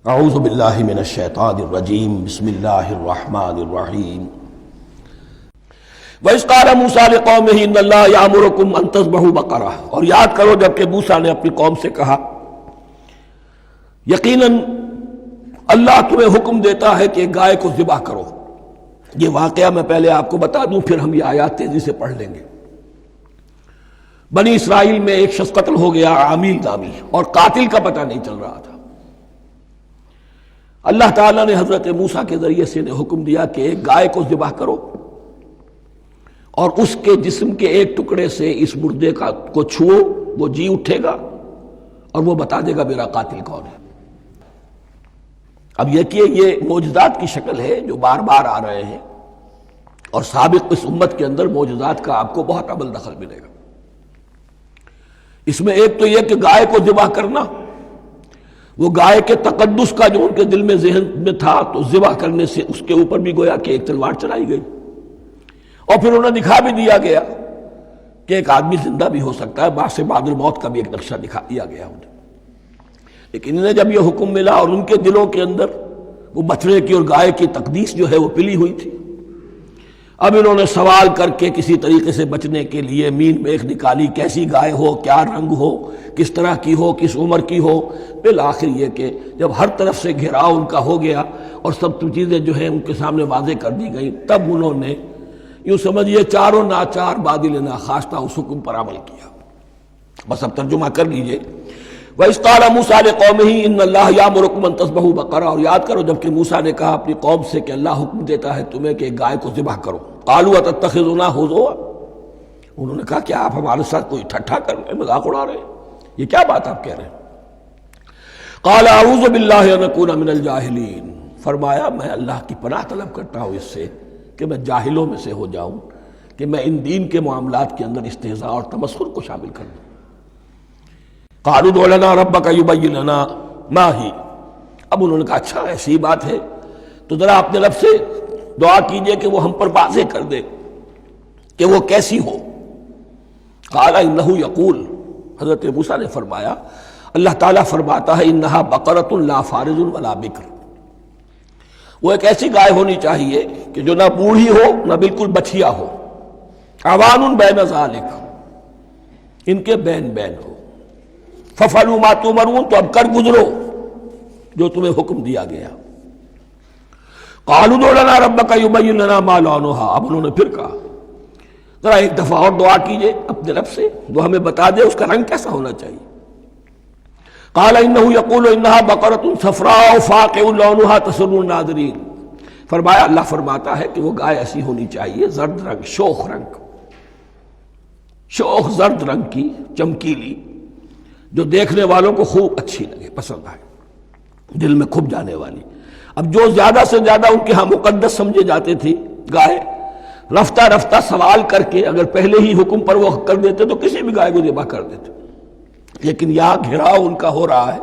اعوذ باللہ من الشیطان الرجیم بسم اللہ الرحمن الرحیم وَإِذْ قَالَ مُوسَىٰ لِقَوْمِهِ إِنَّ اللَّهَ يَأْمُرُكُمْ أَن تَذْبَحُوا بَقَرَةً، اور یاد کرو جب کہ موسیٰ نے اپنی قوم سے کہا یقیناً اللہ تمہیں حکم دیتا ہے کہ گائے کو ذبح کرو۔ یہ واقعہ میں پہلے آپ کو بتا دوں، پھر ہم یہ آیات تیزی سے پڑھ لیں گے۔ بنی اسرائیل میں ایک شخص قتل ہو گیا، عامیل نامی، اور قاتل کا پتہ نہیں چل رہا تھا۔ اللہ تعالیٰ نے حضرت موسیٰ کے ذریعے سے انہیں حکم دیا کہ ایک گائے کو ذبح کرو اور اس کے جسم کے ایک ٹکڑے سے اس مردے کو چھوؤ، وہ جی اٹھے گا اور وہ بتا دے گا میرا قاتل کون ہے۔ اب یہ کہ یہ معجزات کی شکل ہے جو بار بار آ رہے ہیں، اور سابق اس امت کے اندر معجزات کا آپ کو بہت عمل دخل ملے گا۔ اس میں ایک تو یہ کہ گائے کو ذبح کرنا، وہ گائے کے تقدس کا جو ان کے دل میں ذہن میں تھا، تو ذبح کرنے سے اس کے اوپر بھی گویا کہ ایک تلوار چلائی گئی، اور پھر انہیں دکھا بھی دیا گیا کہ ایک آدمی زندہ بھی ہو سکتا ہے، باعث بعد الموت کا بھی ایک نقشہ دکھا دیا گیا انہیں۔ لیکن انہیں جب یہ حکم ملا اور ان کے دلوں کے اندر وہ بچڑے کی اور گائے کی تقدیس جو ہے وہ پلی ہوئی تھی، اب انہوں نے سوال کر کے کسی طریقے سے بچنے کے لیے مین میخ نکالی، کیسی گائے ہو، کیا رنگ ہو، کس طرح کی ہو، کس عمر کی ہو۔ بالآخر یہ کہ جب ہر طرف سے گھیراؤ ان کا ہو گیا اور سب چیزیں جو ہیں ان کے سامنے واضح کر دی گئیں، تب انہوں نے یوں سمجھیے چاروں ناچار بادل ناخواستہ اس حکم پر عمل کیا۔ بس اب ترجمہ کر لیجئے۔ وَإِذْ قَالَ مُوسَىٰ لِقَوْمِهِ إِنَّ اللَّهَ يَأْمُرُكُمْ أَن تَذْبَحُوا بَقَرَةً، اور یاد کرو جب کہ موسیٰ نے کہا اپنی قوم سے کہ اللہ حکم دیتا ہے تمہیں کہ ایک گائے کو ذبح کرو۔ قَالُوا أَتَتَّخِذُنَا هُزُوًا، انہوں نے کہا کیا آپ ہمارے ساتھ کوئی ٹھٹھا کر رہے ہیں، مذاق اڑا رہے ہیں، یہ کیا بات آپ کہہ رہے ہیں؟ قَالَ أَعُوذُ بِاللَّهِ أَنْ أَكُونَ مِنَ الْجَاهِلِينَ، فرمایا میں اللہ کی پناہ طلب کرتا ہوں اس سے کہ میں جاہلوں میں سے ہو جاؤں، کہ میں ان دین کے معاملات کے اندر استہزاء اور تمسخر کو شامل کر دوں۔ قالوا ادع لنا ربک یبین لنا ما ہی، اب انہوں نے کہا اچھا ایسی بات ہے تو ذرا اپنے رب سے دعا کیجئے کہ وہ ہم پر واضح کر دے کہ وہ کیسی ہو۔ قال انہ یقول، حضرت موسیٰ نے فرمایا اللہ تعالیٰ فرماتا ہے انہا بقرۃ لا فارض ولا بکر، وہ ایک ایسی گائے ہونی چاہیے کہ جو نہ بوڑھی ہو نہ بالکل بچھیا ہو، عوان بین ذالک، ان کے بین بین ہو۔ فَفَعَلُوا مَا تُؤْمَرُونَ، تو اب کر گزرو جو تمہیں حکم دیا گیا۔ قَالُوا ادْعُ لَنَا رَبَّكَ يُبَيِّن لَنَا مَا لَوْنُهَا، اب انہوں نے پھر کہا ذرا ایک دفعہ اور دعا کیجئے اپنے رب سے، وہ ہمیں بتا دے اس کا رنگ کیسا ہونا چاہیے۔ قَالَ إِنَّهُ يَقُولُ إِنَّهَا بَقَرَةٌ صَفْرَاءُ فَاقِعٌ لَوْنُهَا تَسُرُّ النَّاظِرِينَ، فرمایا اللہ فرماتا ہے کہ وہ گائے ایسی ہونی چاہیے زرد رنگ، شوخ رنگ، شوخ زرد رنگ کی، چمکیلی، جو دیکھنے والوں کو خوب اچھی لگے، پسند آئے، دل میں کھپ جانے والی۔ اب جو زیادہ سے زیادہ ان کے ہاں مقدس سمجھے جاتے تھی گائے، رفتہ رفتہ سوال کر کے اگر پہلے ہی حکم پر وہ کر دیتے تو کسی بھی گائے کو ذبح کر دیتے، لیکن یہاں گھیراؤ ان کا ہو رہا ہے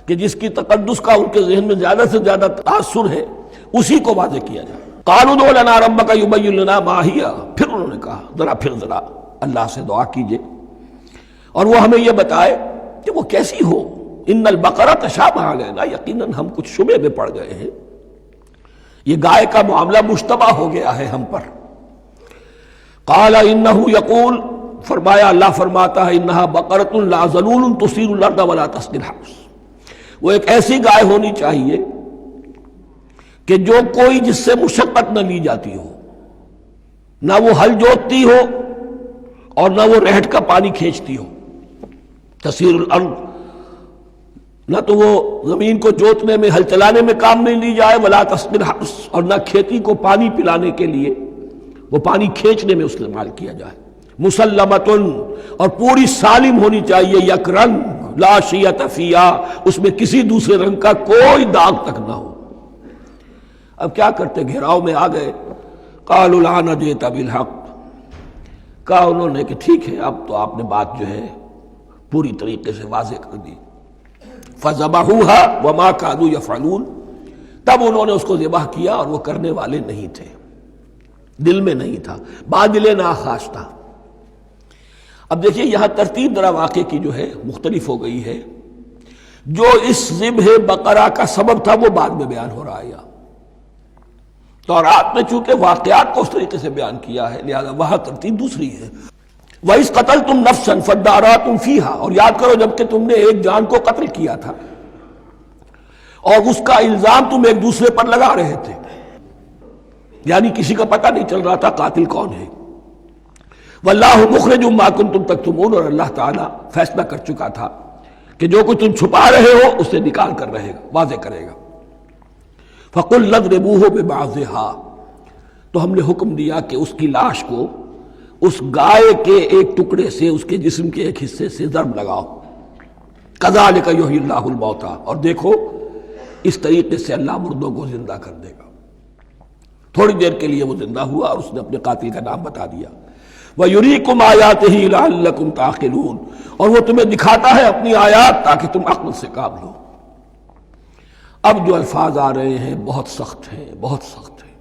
کہ جس کی تقدس کا ان کے ذہن میں زیادہ سے زیادہ تاثر ہے اسی کو واضح کیا جائے۔ قالوا ادع لنا ربک یبین لنا ما ہی، پھر انہوں نے کہا ذرا اللہ سے دعا کیجئے اور وہ ہمیں یہ بتائے کہ وہ کیسی ہو۔ ان البقرہ تشابہ علینا، یقیناً ہم کچھ شبے میں پڑ گئے ہیں، یہ گائے کا معاملہ مشتبہ ہو گیا ہے ہم پر۔ قال انہ یقول، فرمایا اللہ فرماتا ہے انہا بقرۃ لا ذلول تثیر الارض ولا تسقی الحرث، وہ ایک ایسی گائے ہونی چاہیے کہ جو کوئی جس سے مشقت نہ لی جاتی ہو، نہ وہ ہل جوتتی ہو اور نہ وہ رہٹ کا پانی کھینچتی ہو۔ تسیر الارض، نہ تو وہ زمین کو جوتنے میں، ہل چلانے میں کام نہیں لی جائے، ولا تسقی الحرث، اور نہ کھیتی کو پانی پلانے کے لیے وہ پانی کھینچنے میں استعمال کیا جائے۔ مسلمتن، اور پوری سالم ہونی چاہیے، یک رنگ، لا شیۃ فیہا، اس میں کسی دوسرے رنگ کا کوئی داغ تک نہ ہو۔ اب کیا کرتے، گھیراؤ میں آ گئے۔ قالوا الآن جئت بالحق، کہا انہوں نے کہ ٹھیک ہے اب تو آپ نے بات جو ہے پوری طریقے سے واضح کر دی۔ فَذَبَحُوهَا وَمَا كَادُوا يَفْعَلُونَ، تب انہوں نے اس کو ذبح کیا اور وہ کرنے والے نہیں تھے، دل میں نہیں تھا، بادل ناخواستہ۔ اب دیکھیے یہاں ترتیب ذرا واقعے کی جو ہے مختلف ہو گئی ہے۔ جو اس ذبح بقرہ کا سبب تھا وہ بعد میں بیان ہو رہا ہے یہاں۔ تورات میں چونکہ واقعات کو اس طریقے سے بیان کیا ہے لہذا وہاں ترتیب دوسری ہے۔ وَإِذْ قَتَلْتُمْ نَفْسًا فَادَّارَأْتُمْ فِيهَا، اور یاد کرو جب کہ تم نے ایک جان کو قتل کیا تھا اور اس کا الزام تم ایک دوسرے پر لگا رہے تھے، یعنی کسی کا پتہ نہیں چل رہا تھا قاتل کون ہے۔ وَاللَّهُ مُخْرِجٌ مَا كُنتُمْ تَكْتُمُونَ، اور اللہ تعالیٰ فیصلہ کر چکا تھا کہ جو کچھ تم چھپا رہے ہو اسے نکال کر رہے گا، واضح کرے گا۔ فَقُلْ اضْرِبُوهُ بِبَعْضِهَا، تو ہم نے حکم دیا کہ اس کی لاش کو اس گائے کے ایک ٹکڑے سے، اس کے جسم کے ایک حصے سے ضرب لگاؤ۔ كَذَلِكَ يُحْيِي اللَّهُ الْمَوْتَىٰ، اور دیکھو اس طریقے سے اللہ مردوں کو زندہ کر دے گا۔ تھوڑی دیر کے لیے وہ زندہ ہوا اور اس نے اپنے قاتل کا نام بتا دیا۔ وَيُرِيكُمْ آيَاتِهِ لَعَلَّكُمْ تَعْقِلُونَ، اور وہ تمہیں دکھاتا ہے اپنی آیات تاکہ تم عقل سے کام لو۔ اب جو الفاظ آ رہے ہیں بہت سخت ہیں، بہت سخت ہیں،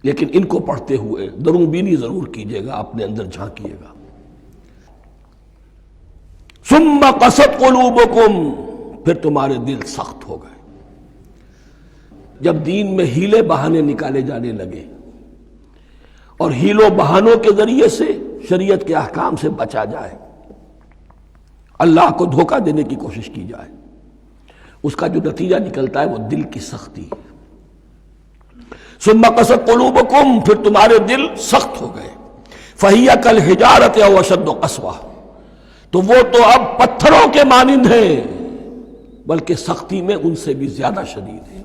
لیکن ان کو پڑھتے ہوئے درون بینی ضرور کیجیے گا، اپنے اندر جھانکیے گا۔ ثُمَّ قَسَتْ قُلُوبُكُمْ، پھر تمہارے دل سخت ہو گئے۔ جب دین میں ہیلے بہانے نکالے جانے لگے اور ہیلوں بہانوں کے ذریعے سے شریعت کے احکام سے بچا جائے، اللہ کو دھوکہ دینے کی کوشش کی جائے، اس کا جو نتیجہ نکلتا ہے وہ دل کی سختی۔ ثم قست قلوبکم، پھر تمہارے دل سخت ہو گئے۔ فہی کالحجارۃ او اشد قسوہ، تو وہ تو اب پتھروں کے مانند ہیں بلکہ سختی میں ان سے بھی زیادہ شدید ہے۔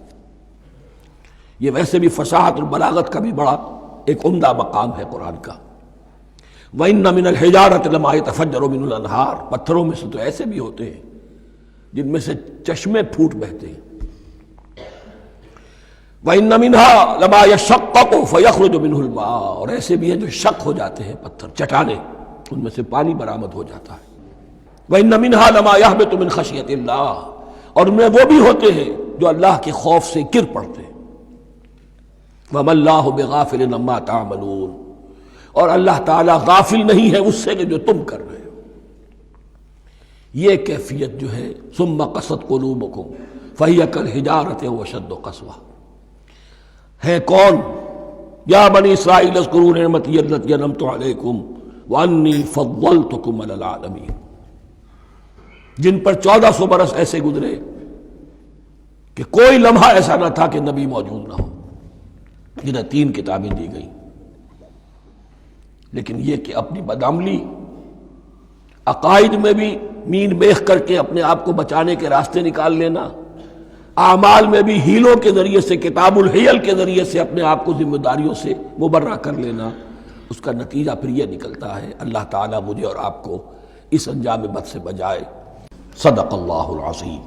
یہ ویسے بھی فصاحت اور بلاغت کا بھی بڑا ایک عمدہ مقام ہے قرآن کا۔ وَإِنَّ مِنَ الْحِجَارَةِ لَمَا يَتَفَجَّرُ مِنْهُ الْأَنْهَارُ، پتھروں میں سے تو ایسے بھی ہوتے ہیں جن میں سے چشمے پھوٹ بہتے ہیں۔ وَإِنَّ مِنْهَا لَمَا يَشَقَّقُ فَيَخْرُجُ مِنْهُ الْمَاءُ، اور ایسے بھی ہیں جو شق ہو جاتے ہیں، پتھر چٹانیں، ان میں سے پانی برآمد ہو جاتا ہے۔ وَإِنَّ مِنْهَا لَمَا يَهْبِطُ مِنْ خَشْيَةِ اللَّهِ، اور ان میں وہ بھی ہوتے ہیں جو اللہ کے خوف سے گر پڑتے ہیں۔ وَمَا اللَّهُ بِغَافِلٍ عَمَّا تَعْمَلُونَ، اور اللہ تعالیٰ غافل نہیں ہے اس سے کہ جو تم کر رہے ہو۔ یہ کیفیت جو ہے ثم قست قلوبکم فہی کالحجارۃ او اشد قسوہ، ہے کون؟ یا بنی اسرائیل اذکروا نعمتی التی انعمت علیکم وانی فضلتکم علی العالمین، جن پر 1400 برس ایسے گزرے کہ کوئی لمحہ ایسا نہ تھا کہ نبی موجود نہ ہو، جنہیں 3 کتابیں دی گئیں۔ لیکن یہ کہ اپنی بدعملی، عقائد میں بھی مین بیخ کر کے اپنے آپ کو بچانے کے راستے نکال لینا، اعمال میں بھی ہیلوں کے ذریعے سے، کتاب الحیل کے ذریعے سے اپنے آپ کو ذمہ داریوں سے مبرہ کر لینا، اس کا نتیجہ پھر یہ نکلتا ہے۔ اللہ تعالیٰ مجھے اور آپ کو اس انجام بد سے بچائے۔ صدق اللہ العظیم۔